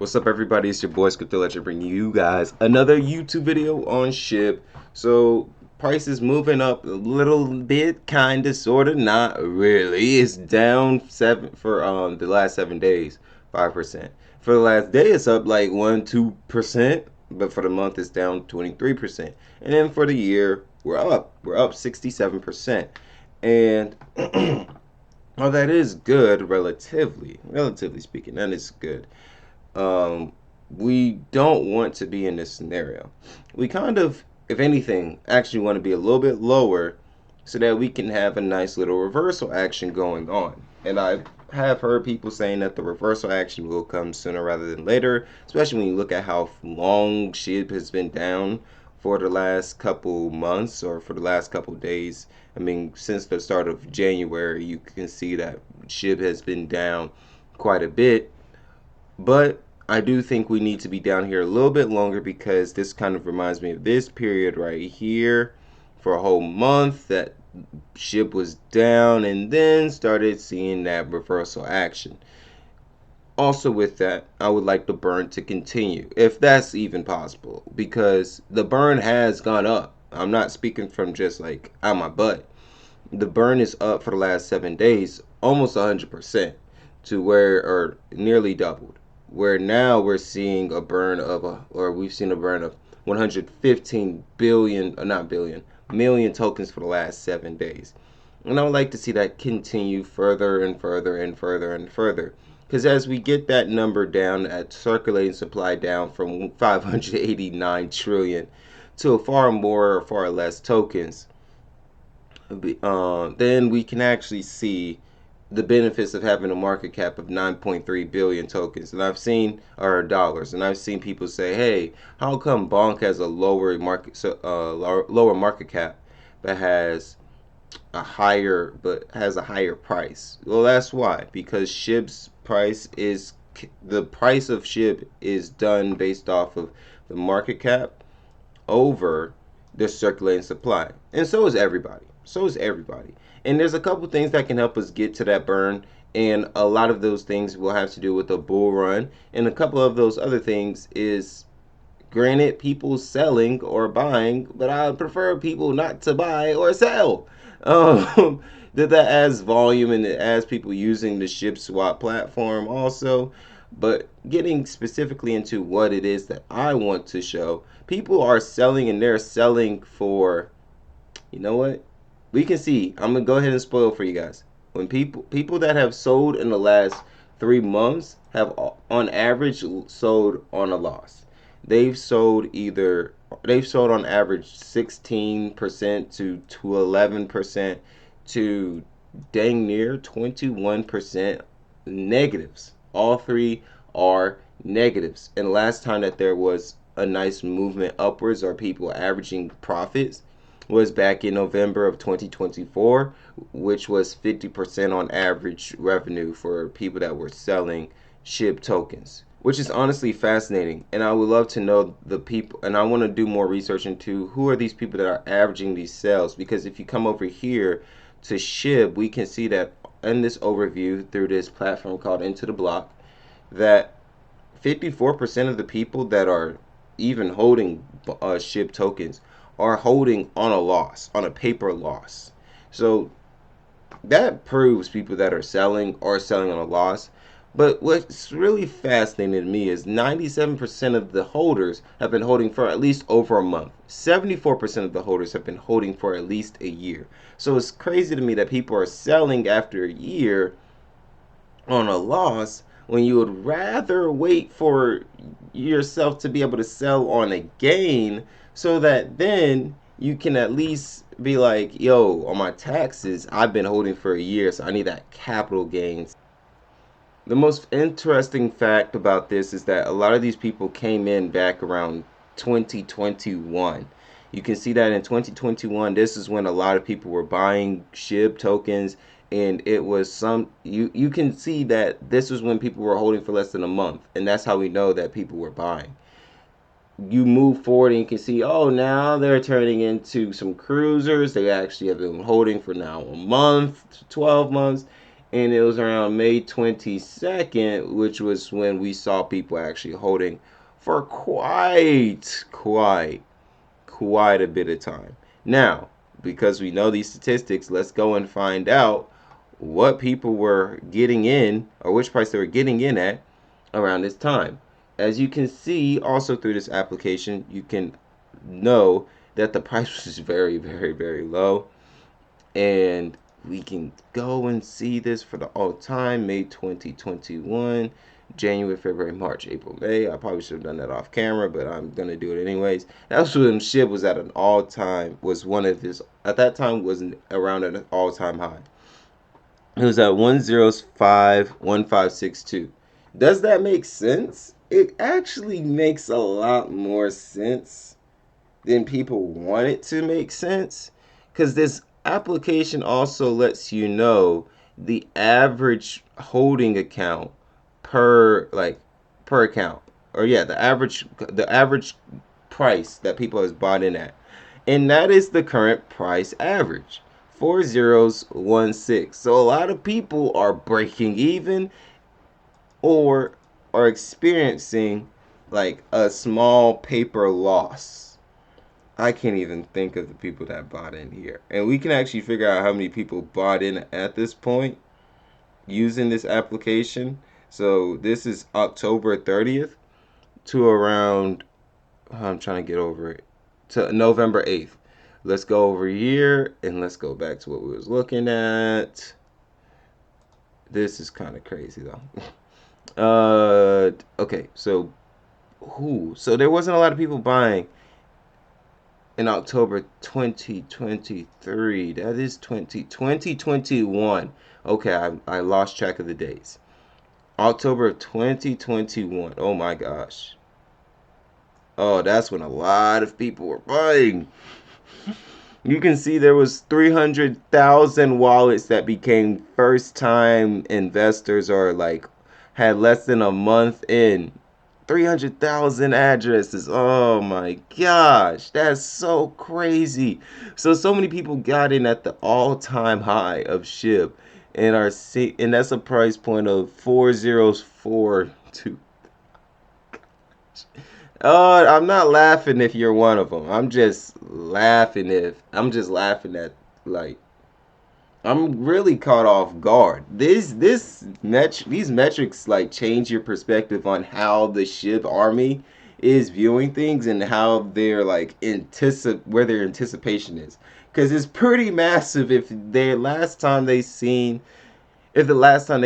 What's up, everybody? It's your boy Delegator bringing you guys another YouTube video on SHIB. So prices moving up a little bit, kinda, sorta, not really. It's down for the last 7 days, 5%. For the last day, it's up like 1-2%, but for the month, it's down 23%. And then for the year, we're up 67%, and well, that is good, relatively speaking. That is good. We don't want to be in this scenario. We kind of, if anything, actually want to be a little bit lower so that we can have a nice little reversal action going on. And I have heard people saying that the reversal action will come sooner rather than later, especially when you look at how long SHIB has been down for the last couple months or for the last couple days. I mean, since the start of January, you can see that SHIB has been down quite a bit. But I do think we need to be down here a little bit longer because this kind of reminds me of this period right here for a whole month that SHIB was down and then started seeing that reversal action. Also with that, I would like the burn to continue, if that's even possible, because the burn has gone up. I'm not speaking from just like out my butt. The burn is up for the last 7 days, almost 100% to where, or nearly doubled. Where now we're seeing a burn of, we've seen a burn of 115 billion, not billion, million tokens for the last 7 days. And I would like to see that continue further and further and further and further. Because as we get that number down, at circulating supply down from 589 trillion to far less tokens, then we can actually see the benefits of having a market cap of 9.3 billion tokens, and I've seen, or dollars, and I've seen people say, "Hey, how come Bonk has a lower market cap, but has a higher price?" Well, that's why, because SHIB's price is the price of SHIB is done based off of the market cap over the circulating supply, and so is everybody. And there's a couple things that can help us get to that burn, and a lot of those things will have to do with the bull run, and a couple of those other things is, granted, people selling or buying, but I prefer people not to buy or sell. That adds volume and it adds people using the SHIB swap platform also. But getting specifically into what it is that I want to show, people are selling, and they're selling for, you know what? We can see, I'm gonna go ahead and spoil for you guys. When people that have sold in the last 3 months have on average sold on a loss. They've sold on average 16% to 11% to dang near 21% negatives. All three are negatives. And last time that there was a nice movement upwards, or people averaging profits, was back in November of 2024, which was 50% on average revenue for people that were selling SHIB tokens, which is honestly fascinating. And I would love to know the people, and I want to do more research into who are these people that are averaging these sales, because if you come over here to SHIB, we can see that in this overview through this platform called Into the Block, that 54% of the people that are even holding SHIB tokens are holding on a loss, on a paper loss. So that proves people that are selling on a loss. But what's really fascinating to me is 97% of the holders have been holding for at least over a month. 74% of the holders have been holding for at least a year. So it's crazy to me that people are selling after a year on a loss when you would rather wait for yourself to be able to sell on a gain, so that then you can at least be like, yo, on my taxes, I've been holding for a year, so I need that capital gains. The most interesting fact about this is that a lot of these people came in back around 2021. You can see that in 2021, this is when a lot of people were buying SHIB tokens, and it was you can see that this was when people were holding for less than a month, and that's how we know that people were buying. You move forward and you can see, oh, now they're turning into some cruisers. They actually have been holding for now a month, 12 months, And it was around May 22nd, which was when we saw people actually holding for quite a bit of time. Now, because we know these statistics, let's go and find out what people were getting in, or which price they were getting in at around this time. As you can see also through this application, you can know that the price was very, very, very low. And we can go and see this for the all time, May 2021, January, February, March, April, May. I probably should have done that off camera, but I'm gonna do it anyways. That's when SHIB was at an all time, was one of his, at that time wasn't around an all time high. It was at 1051562. Does that make sense? It actually makes a lot more sense than people want it to make sense, because this application also lets you know the average holding account per account, or yeah, the average price that people has bought in at, and that is the current price average, 4016. So a lot of people are breaking even or are experiencing like a small paper loss. I can't even think of the people that bought in here. And we can actually figure out how many people bought in at this point using this application. So this is October 30th to around, I'm trying to get over it, to November 8th. Let's go over here and let's go back to what we was looking at. This is kind of crazy though. Okay, so so there wasn't a lot of people buying in October 2023. That is 2021. Okay, I lost track of the days. October of 2021. Oh my gosh. Oh, that's when a lot of people were buying. You can see there was 300,000 wallets that became first-time investors, or like had less than a month in. 300,000 addresses. Oh my gosh, that's so crazy. So many people got in at the all-time high of SHIB, and that's a price point of 4042. Oh, I'm not laughing if you're one of them. I'm just laughing at, like, I'm really caught off guard. These metrics like change your perspective on how the SHIB army is viewing things, and how they're like where their anticipation is. Because it's pretty massive. If the last time they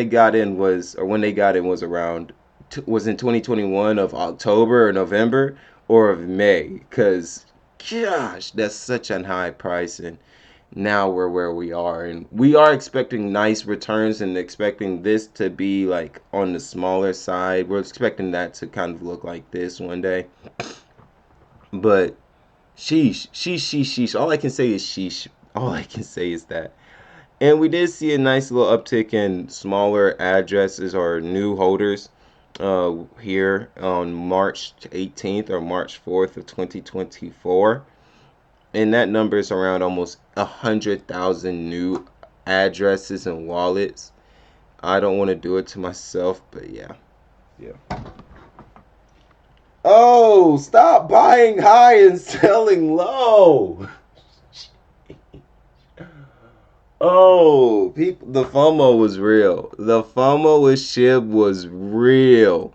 got in was, or when they got in was around, was in 2021 of October or November or of May. Because gosh, that's such a high price, and now we're where we are, and we are expecting nice returns, and expecting this to be like on the smaller side. We're expecting that to kind of look like this one day. But sheesh. All I can say is sheesh. All I can say is that. And we did see a nice little uptick in smaller addresses or new holders here on March 18th or March 4th of 2024. And that number is around almost 100,000 new addresses and wallets. I don't want to do it to myself, but yeah. Oh, stop buying high and selling low. Oh, people, the FOMO was real. The FOMO with SHIB was real.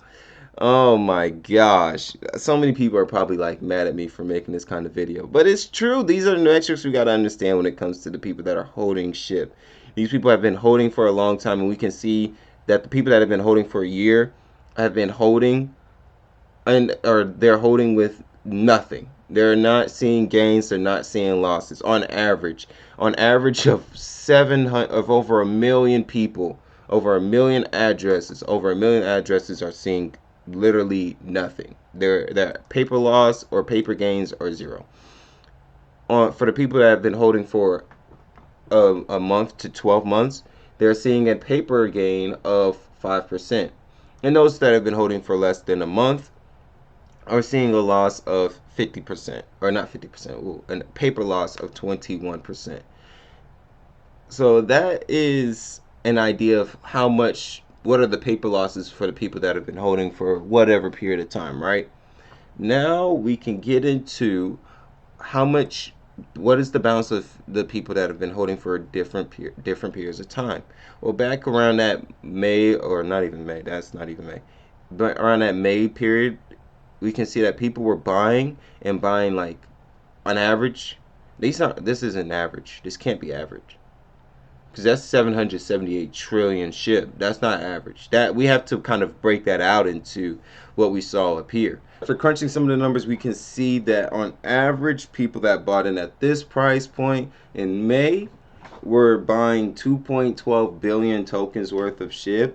Oh my gosh. So many people are probably like mad at me for making this kind of video. But it's true. These are the metrics we got to understand when it comes to the people that are holding SHIB. These people have been holding for a long time, and we can see that the people that have been holding for a year have been holding, or they're holding with nothing. They're not seeing gains, they're not seeing losses on average. On average of 700 of over a million people, over a million addresses are seeing literally nothing. Their paper loss or paper gains are zero. For the people that have been holding for a month to 12 months, they're seeing a paper gain of 5%. And those that have been holding for less than a month are seeing a loss of 50%, or not 50%, a paper loss of 21%. So that is an idea of how much, what are the paper losses for the people that have been holding for whatever period of time, right? Now we can get into how much, what is the balance of the people that have been holding for different periods of time. Well, back around that May, or not even May, that's not even May, but around that May period, we can see that people were buying and buying like on average. This isn't average. This can't be average because that's 778 trillion SHIB. That's not average. That we have to kind of break that out into what we saw up here. After crunching some of the numbers, we can see that on average, people that bought in at this price point in May were buying 2.12 billion tokens worth of SHIB,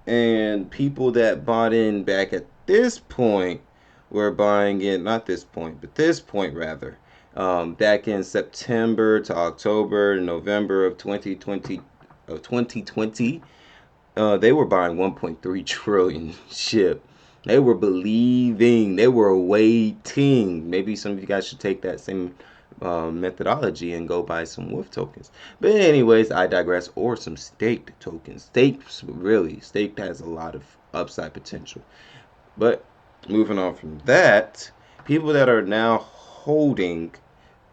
and people that bought in back at this point were buying in, not this point, but this point rather, back in September to October, November of 2020, they were buying 1.3 trillion SHIB. They were believing, they were waiting. Maybe some of you guys should take that same methodology and go buy some wolf tokens. But anyways, I digress. Or some staked tokens. Staked has a lot of upside potential. But moving on from that, people that are now holding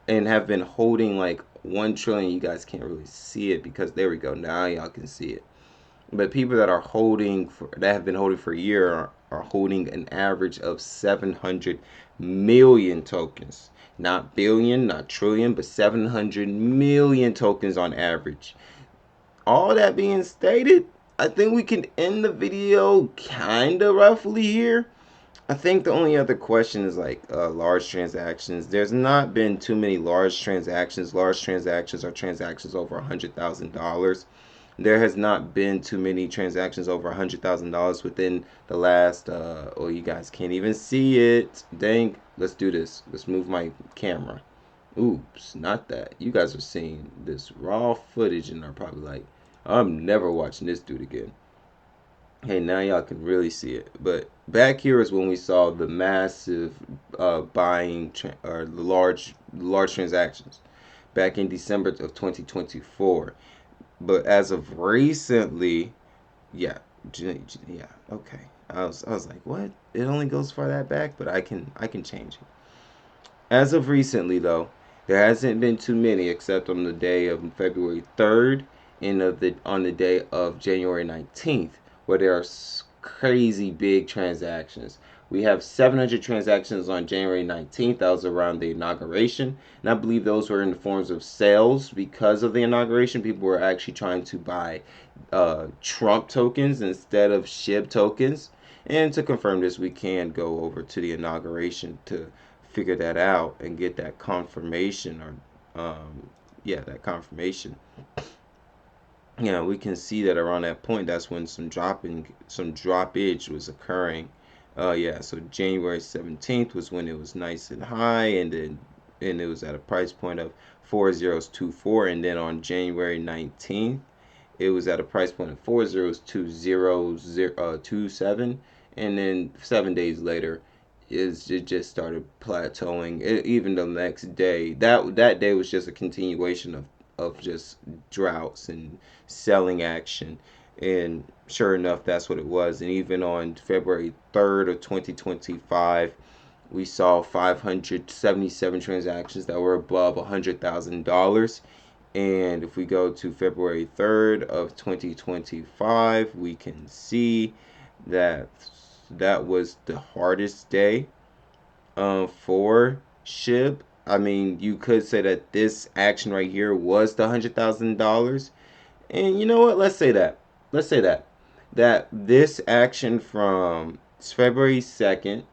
and have been holding like 1 trillion, you guys can't really see it because there we go. Now y'all can see it. But people that are holding that have been holding for a year are holding an average of 700 million tokens. Not billion, not trillion, but 700 million tokens on average. All that being stated, I think we can end the video kind of roughly here. I think the only other question is like large transactions. There's not been too many large transactions. Large transactions are transactions over $100,000. There has not been too many transactions over $100,000 within the last. Oh, you guys can't even see it. Dang. Let's do this. Let's move my camera. Oops, not that. You guys are seeing this raw footage and are probably like, I'm never watching this dude again. Hey, now y'all can really see it. But back here is when we saw the massive buying or the large transactions back in December of 2024. But as of recently, yeah, okay. I was like, what? It only goes far that back, but I can change it. As of recently, though, there hasn't been too many, except on the day of February 3rd and on the day of January 19th, where there are crazy big transactions. We have 700 transactions on January 19th. That was around the inauguration. And I believe those were in the forms of sales because of the inauguration. People were actually trying to buy Trump tokens instead of SHIB tokens. And to confirm this, we can go over to the inauguration to figure that out and get that confirmation, or that confirmation. Yeah, we can see that around that point, that's when some droppage was occurring. So January 17th was when it was nice and high, and it was at a price point of 4024, and then on January 19th, it was at a price point of 402027, and then 7 days later, it just started plateauing. Even the next day, that day was just a continuation of just droughts and selling action, and sure enough, that's what it was. And even on February 3rd of 2025, we saw 577 transactions that were above $100,000. And if we go to February 3rd of 2025, we can see that that was the hardest day for SHIB. I mean, you could say that this action right here was the $100,000. And you know what? Let's say that. That this action from February 2nd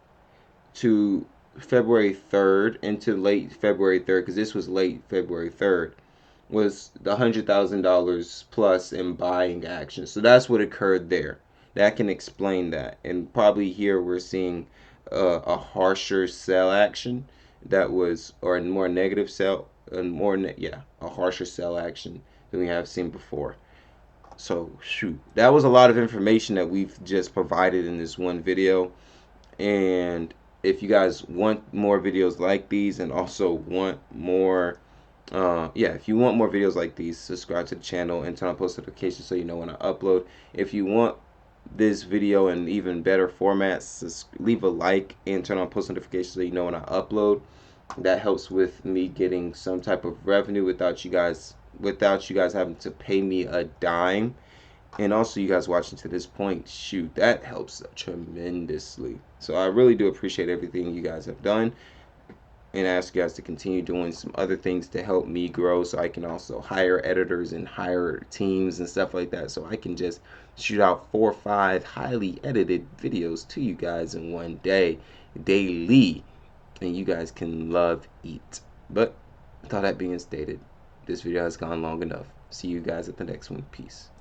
to February 3rd into late February 3rd, because this was late February 3rd, was the $100,000 plus in buying action. So that's what occurred there. That can explain that. And probably here we're seeing a harsher sell action that was, or a more negative sell, a harsher sell action than we have seen before. So shoot, that was a lot of information that we've just provided in this one video. And if you guys want more videos like these and also want more Yeah, if you want more videos like these, subscribe to the channel and turn on post notifications so you know when I upload. If you want this video in even better formats, just leave a like and turn on post notifications so you know when I upload. That helps with me getting some type of revenue without you guys having to pay me a dime. And also, you guys watching to this point, shoot, that helps tremendously. So I really do appreciate everything you guys have done, and ask you guys to continue doing some other things to help me grow so I can also hire editors and hire teams and stuff like that, so I can just shoot out 4 or 5 highly edited videos to you guys in one day daily, and you guys can love eat. But with all that being stated, this video has gone long enough. See you guys at the next one. Peace.